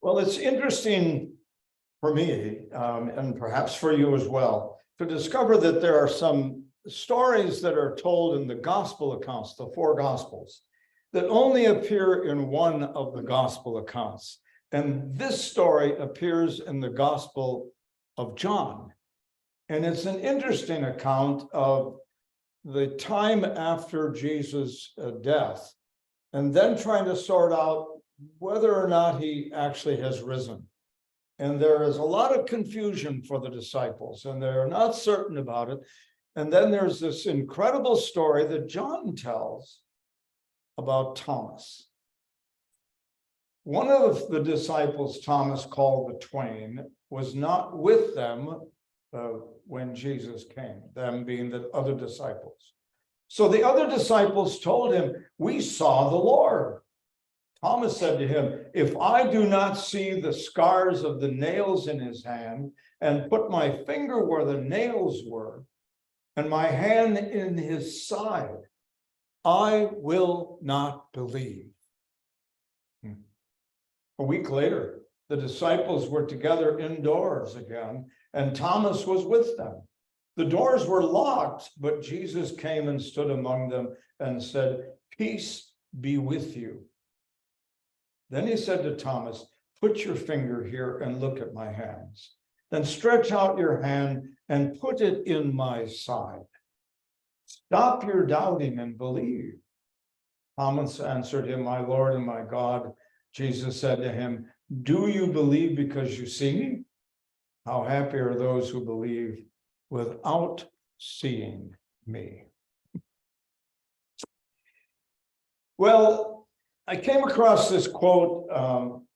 Well, it's interesting for me, and perhaps for you as well, to discover that there are some stories that are told in the gospel accounts, the four gospels, that only appear in one of the gospel accounts. And this story appears in the Gospel of John. And it's an interesting account of the time after Jesus' death, and then trying to sort out whether or not he actually has risen. And there is a lot of confusion for the disciples, and they're not certain about it. And then there's this incredible story that John tells about Thomas. One of the disciples, Thomas, called the twain, was not with them when Jesus came, them being the other disciples. So the other disciples told him, "We saw the Lord." Thomas said to him, "If I do not see the scars of the nails in his hand, and put my finger where the nails were, and my hand in his side, I will not believe." A week later, the disciples were together indoors again, and Thomas was with them. The doors were locked, but Jesus came and stood among them and said, "Peace be with you." Then he said to Thomas, "Put your finger here and look at my hands. Then stretch out your hand and put it in my side. Stop your doubting and believe." Thomas answered him, "My Lord and my God." Jesus said to him, "Do you believe because you see me? How happy are those who believe without seeing me." Well, I came across this quote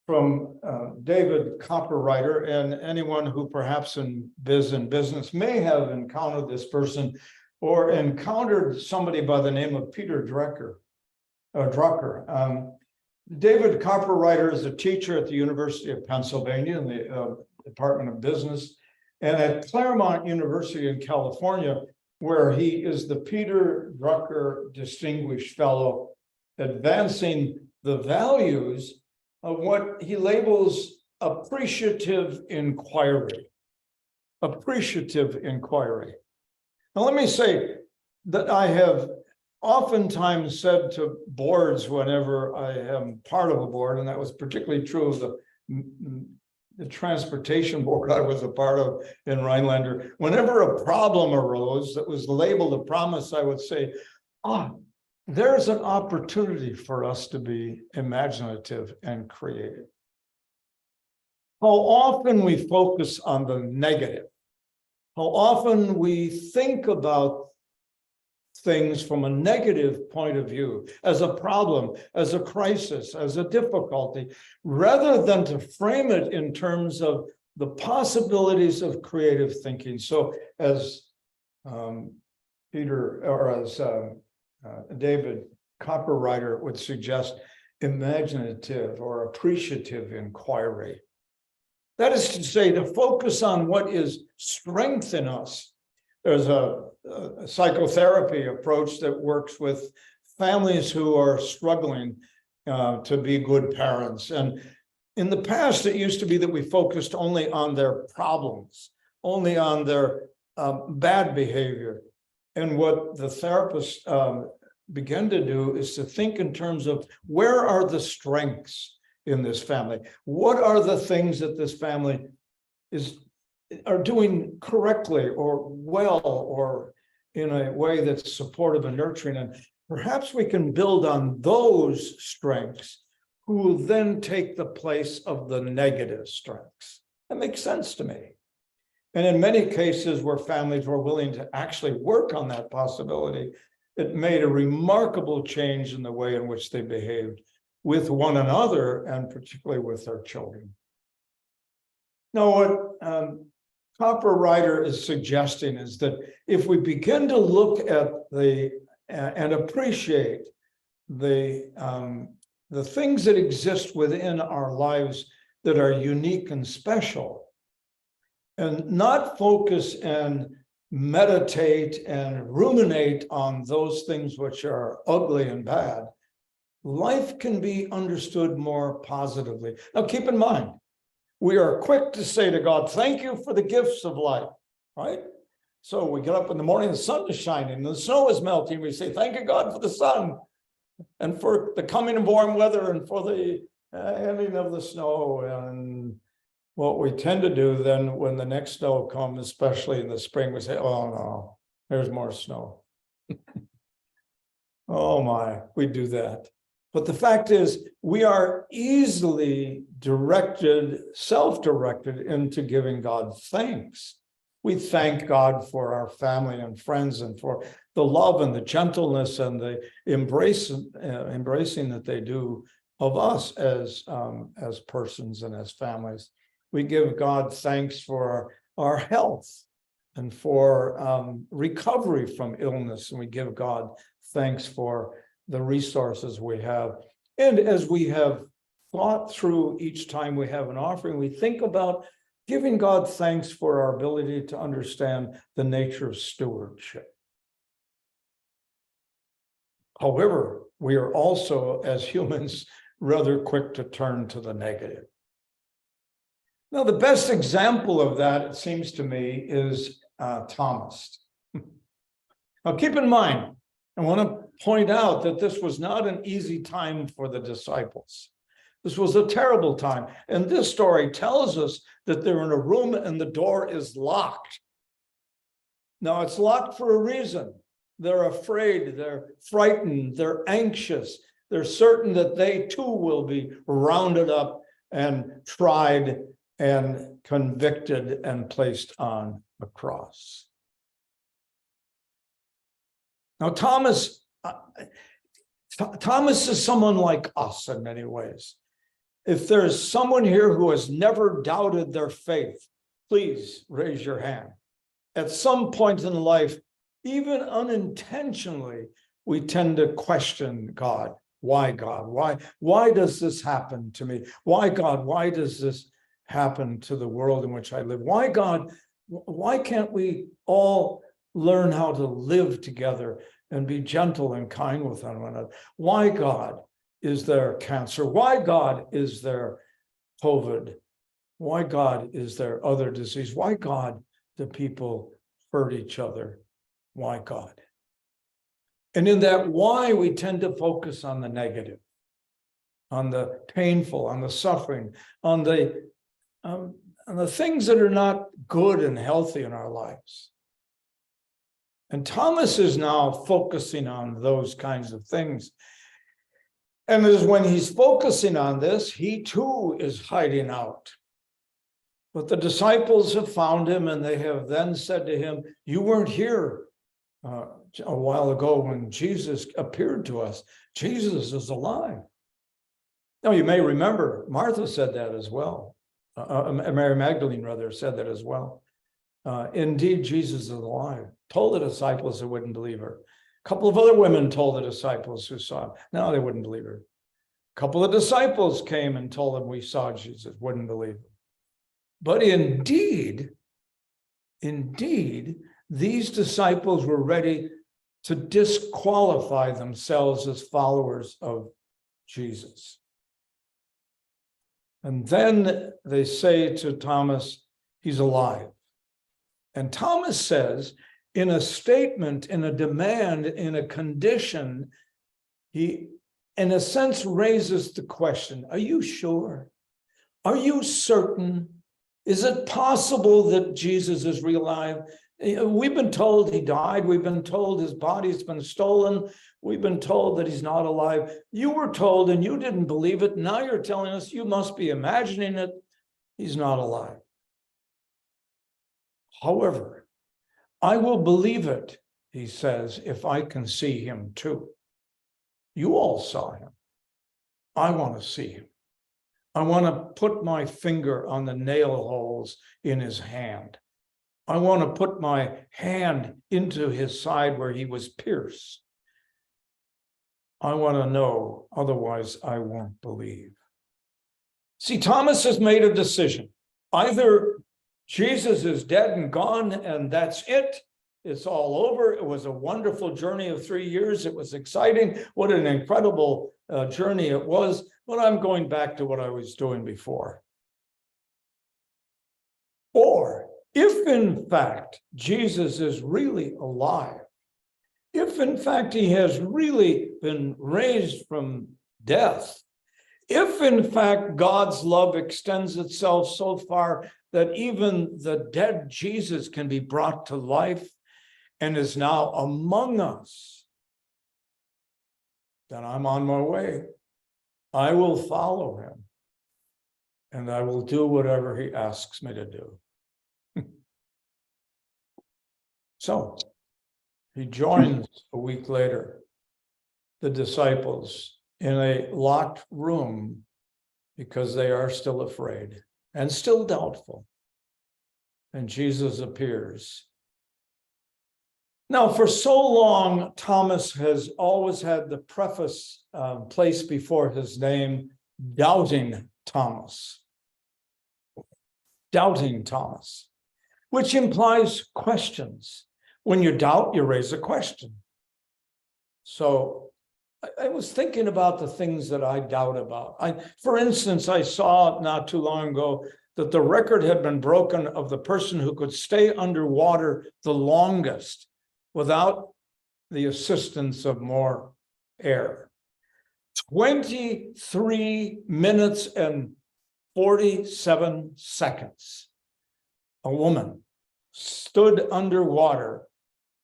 from David Copperwriter, and anyone who perhaps in business may have encountered this person or encountered somebody by the name of Peter Drucker. David Copperwriter is a teacher at the University of Pennsylvania in the Department of Business, and at Claremont University in California, where he is the Peter Drucker Distinguished Fellow, advancing the values of what he labels appreciative inquiry. Appreciative inquiry. Now, let me say that I have oftentimes said to boards whenever I am part of a board, and that was particularly true of the transportation board I was a part of in Rhinelander, whenever a problem arose that was labeled a promise, I would say, there's an opportunity for us to be imaginative and creative. How often we focus on the negative, how often we think about things from a negative point of view, as a problem, as a crisis, as a difficulty, rather than to frame it in terms of the possibilities of creative thinking. So as David Copperwriter would suggest, imaginative or appreciative inquiry. That is to say, to focus on what is strength in us. There's a psychotherapy approach that works with families who are struggling to be good parents. And in the past, it used to be that we focused only on their problems, only on their bad behavior. And what the therapists began to do is to think in terms of where are the strengths in this family? What are the things that this family are doing correctly or well or in a way that's supportive and nurturing? And perhaps we can build on those strengths who will then take the place of the negative strengths. That makes sense to me. And in many cases where families were willing to actually work on that possibility, it made a remarkable change in the way in which they behaved with one another and particularly with their children. Now, what Copperwriter is suggesting is that if we begin to look at and appreciate the things that exist within our lives that are unique and special, and not focus and meditate and ruminate on those things which are ugly and bad, life can be understood more positively. Now, keep in mind, we are quick to say to God, thank you for the gifts of life, right? So we get up in the morning, the sun is shining, the snow is melting. We say, thank you, God, for the sun and for the coming of warm weather and for the ending of the snow. And what we tend to do then when the next snow comes, especially in the spring, we say, oh no, there's more snow. Oh my, we do that. But the fact is, we are easily directed, self-directed into giving God thanks. We thank God for our family and friends and for the love and the gentleness and the embracing that they do of us as persons and as families. We give God thanks for our health and for recovery from illness. And we give God thanks for the resources we have. And as we have thought through each time we have an offering, we think about giving God thanks for our ability to understand the nature of stewardship. However, we are also, as humans, rather quick to turn to the negative. Now, the best example of that, it seems to me, is Thomas. Now, keep in mind, I want to point out that this was not an easy time for the disciples. This was a terrible time. And this story tells us that they're in a room and the door is locked. Now, it's locked for a reason. They're afraid, they're frightened, they're anxious. They're certain that they too will be rounded up and tried and convicted and placed on a cross. Now, Thomas is someone like us in many ways. If there's someone here who has never doubted their faith, please raise your hand. At some point in life, even unintentionally, we tend to question God. Why, God? Why does this happen to me? Why, God? Why does this happen to the world in which I live? Why, God? Why can't we all learn how to live together and be gentle and kind with one another? Why, God, is there cancer? Why, God, is there COVID? Why, God, is there other disease? Why, God, do people hurt each other? Why, God? And in that why, we tend to focus on the negative, on the painful, on the suffering, on the things that are not good and healthy in our lives. And Thomas is now focusing on those kinds of things. And as when he's focusing on this, he too is hiding out. But the disciples have found him, and they have then said to him, you weren't here a while ago when Jesus appeared to us. Jesus is alive. Now, you may remember, Martha said that as well. Mary Magdalene, rather, said that as well. Indeed, Jesus is alive. Told the disciples who wouldn't believe her. A couple of other women told the disciples who saw him. No, they wouldn't believe her. A couple of disciples came and told them we saw Jesus, wouldn't believe him. But indeed, these disciples were ready to disqualify themselves as followers of Jesus. And then they say to Thomas, he's alive. And Thomas says, in a statement, in a demand, in a condition, he, in a sense, raises the question, are you sure? Are you certain? Is it possible that Jesus is alive? We've been told he died. We've been told his body's been stolen. We've been told that he's not alive. You were told and you didn't believe it. Now you're telling us you must be imagining it. He's not alive. However, I will believe it, he says, if I can see him too. You all saw him. I want to see him. I want to put my finger on the nail holes in his hand. I want to put my hand into his side where he was pierced. I want to know, otherwise I won't believe. See, Thomas has made a decision. Either Jesus is dead and gone and that's it, It's all over. It was a wonderful journey of 3 years. It was exciting. What an incredible journey it was. But I'm going back to what I was doing before. Or if in fact Jesus is really alive, if in fact he has really been raised from death, if in fact God's love extends itself so far that even the dead Jesus can be brought to life and is now among us, then I'm on my way. I will follow him and I will do whatever he asks me to do. So he joins a week later the disciples in a locked room because they are still afraid and still doubtful. And Jesus appears. Now, for so long, Thomas has always had the preface placed before his name, Doubting Thomas. Doubting Thomas, which implies questions. When you doubt, you raise a question. So I was thinking about the things that I doubt about. For instance, I saw not too long ago that the record had been broken of the person who could stay underwater the longest without the assistance of more air. 23 minutes and 47 seconds. A woman stood underwater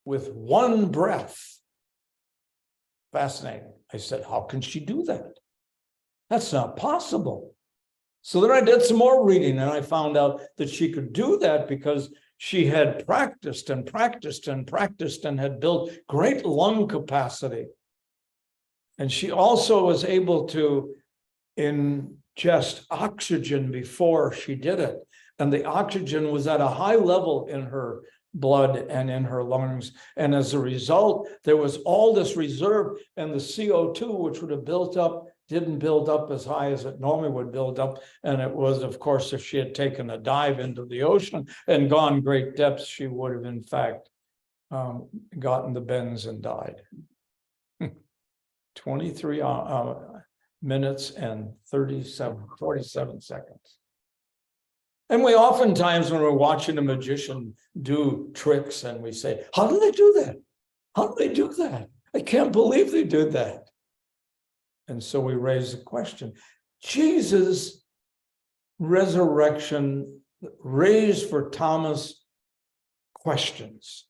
with one breath. Fascinating. I said, how can she do that? That's not possible. So then I did some more reading and I found out that she could do that because she had practiced and practiced and practiced and had built great lung capacity. And she also was able to ingest oxygen before she did it. And the oxygen was at a high level in her blood and in her lungs. And as a result, there was all this reserve, and the CO2, which would have built up, didn't build up as high as it normally would build up. And it was, of course, if she had taken a dive into the ocean and gone great depths, she would have, in fact, gotten the bends and died. 23 minutes and 47 seconds. And we oftentimes, when we're watching a magician do tricks, and we say, how do they do that? How do they do that? I can't believe they did that. And so we raise the question. Jesus' resurrection raised for Thomas questions.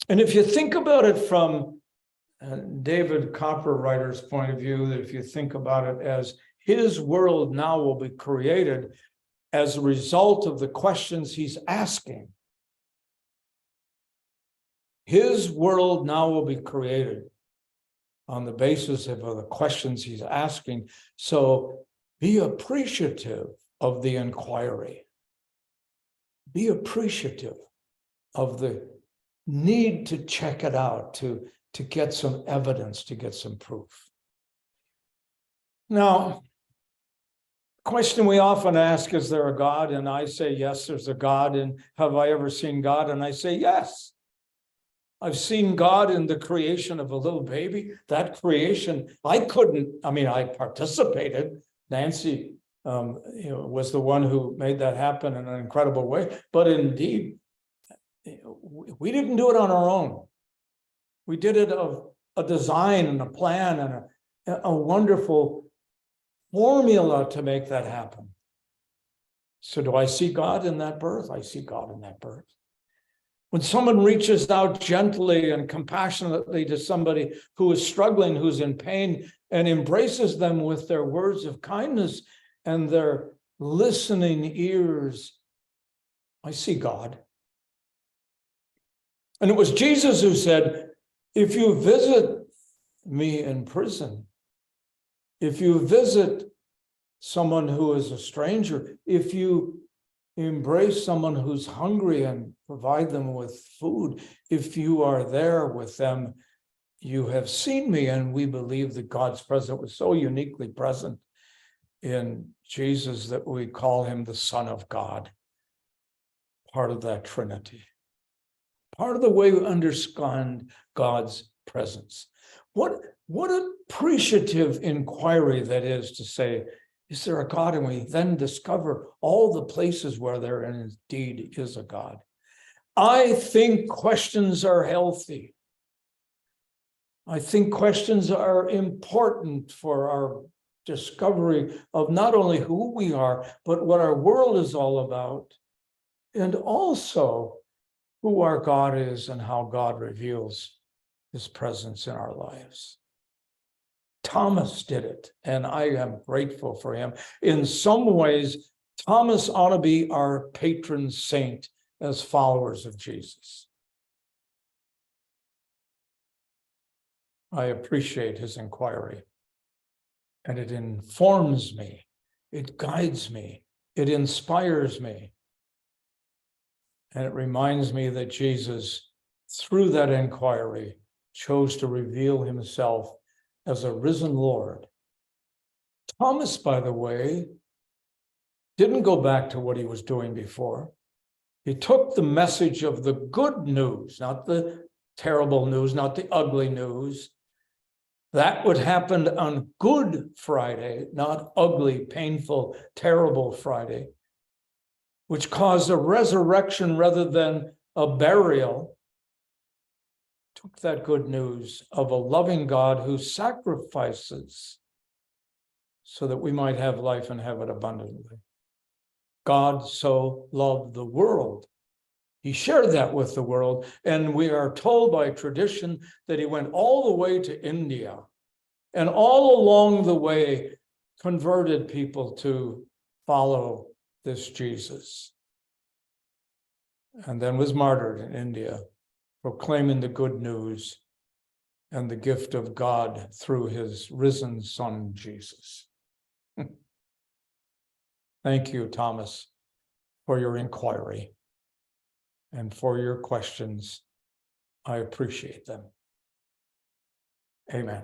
And if you think about it from David Copperwriter's point of view, that if you think about it as his world now will be created as a result of the questions he's asking. His world now will be created on the basis of the questions he's asking. So be appreciative of the inquiry. Be appreciative of the need to check it out, to get some evidence, to get some proof. Now, question we often ask, is there a God? And I say, yes, there's a God. And have I ever seen God? And I say, yes. I've seen God in the creation of a little baby. That creation, I participated. Nancy was the one who made that happen in an incredible way. But indeed, we didn't do it on our own. We did it of a design and a plan and a wonderful formula to make that happen. So do I see God in that birth? I see God in that birth. When someone reaches out gently and compassionately to somebody who is struggling, who's in pain, and embraces them with their words of kindness and their listening ears, I see God. And it was Jesus who said, if you visit me in prison, if you visit someone who is a stranger, if you embrace someone who's hungry and provide them with food, if you are there with them, you have seen me. And we believe that God's presence was so uniquely present in Jesus that we call him the Son of God, part of that Trinity. Part of the way we understand God's presence. What appreciative inquiry that is to say, is there a God? And we then discover all the places where there indeed is a God. I think questions are healthy. I think questions are important for our discovery of not only who we are, but what our world is all about, and also who our God is and how God reveals his presence in our lives. Thomas did it, and I am grateful for him. In some ways, Thomas ought to be our patron saint as followers of Jesus. I appreciate his inquiry, and it informs me, it guides me, it inspires me. And it reminds me that Jesus, through that inquiry, chose to reveal himself as a risen Lord. Thomas, by the way, didn't go back to what he was doing before. He took the message of the good news, not the terrible news, not the ugly news. That would happen on Good Friday, not ugly, painful, terrible Friday, which caused a resurrection rather than a burial. Took that good news of a loving God who sacrifices so that we might have life and have it abundantly. God so loved the world. He shared that with the world, and we are told by tradition that he went all the way to India and all along the way converted people to follow this Jesus, and then was martyred in India, proclaiming the good news and the gift of God through his risen son, Jesus. Thank you, Thomas, for your inquiry and for your questions. I appreciate them. Amen.